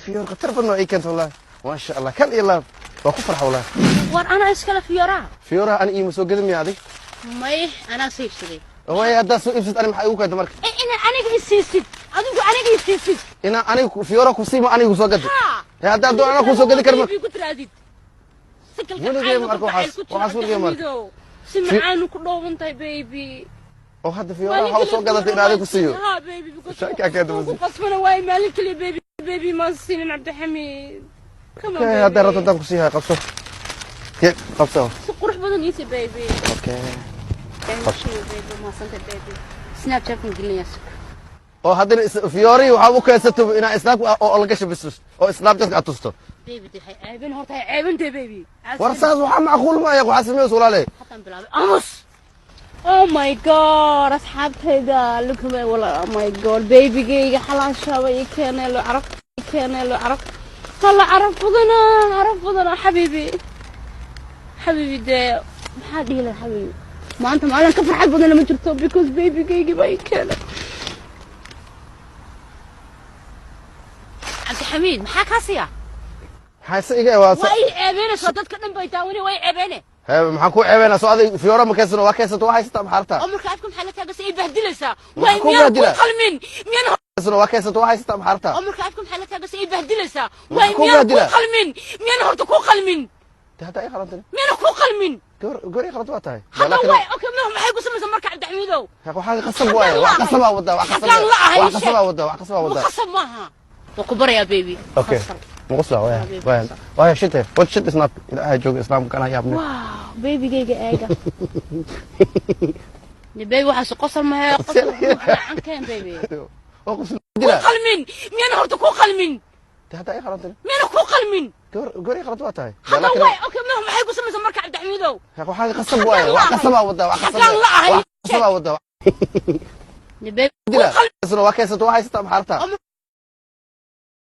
فيور خطر بدنا اي كانت والله ما شاء الله كل يلا واكو فرحه والله وانا اسكله فيورا انا اي مسو قدم يا ادي ماي انا سيفسدي هو هذا سو ابسط انا maxay ugu keenay marka aniga isiisid adigu aniga isiisid aniga fiyoora ku siima aniga soo gadi hada doon aniga ku soo gadi karma ku tiraadid weligay marka waxaas weligay marka simcaanu ku dhoobantahay baby oo hada fiyoora waxa soo gadatay inaad ku siiyo ha baby shaka ka daba qasbana way maalin kaliya baby ma siin Abdi Xamiid kama hada rabtaan ku siihay qabso qabso si qurux badan ii baby okay baby ma santa baby snapchat ku gelinaysa oo hadana fiyoori waxa uu keensato ina snap oo la gasho bisus oo snapchat ka tusto baby waxay aabin horta ay aabintay baby warsaas waxa macquul ma yahay waxa sameeyo walaale hataan bilaabay amus oh my god asxaabtayda look away wala oh my god baby gayga xalaasha way keenay loo arag hala arag badana حبيبي ده maxaa dhigay حبيبي maanta maalan ka farxad badan ma jirto because baby gaygi bay keenay Abdi Xamiid maxaa ka siya حاسه iga waa way ceebeenayso dadka dhan bay taawani way ceebeenay maxaa ku ceebeena soo aday fiyoora ma kaysan waa kaysan waa haysta maxarta amarka afkum xalata bas ay bahdilaysa way miyaan ku qalmin miyaan kaysan waa kaysan waa haysta maxarta amarka afkum xalata bas ay bahdilaysa way miyaan ku qalmin miyaan horta ku qalmin هذا اي خلطني مين اخو قلمين قوري خلط واتاي هذا واي اوكي ما حي قسم مركع عبد الحميدو يا حاجه قسم واي وقسم ودا وقسم معها وكبر يا بيبي اوكي مقصله واي شتي وات سناب الى جوج اسلام كان يا ابني واو بيبي جيجا ايجا بيبي وحش قصر ما هي قصر عن كان بيبي قسم قلمين مين هرتو كو قلمين هذا اي خلطني مين اخو قلمين قوري خلط واتاي هذا واي اوكي ما حي قسم مركع عبد الحميدو يا حاجه قسم واي وقسم ودا بيبي waa kaysato waa haysta maxarta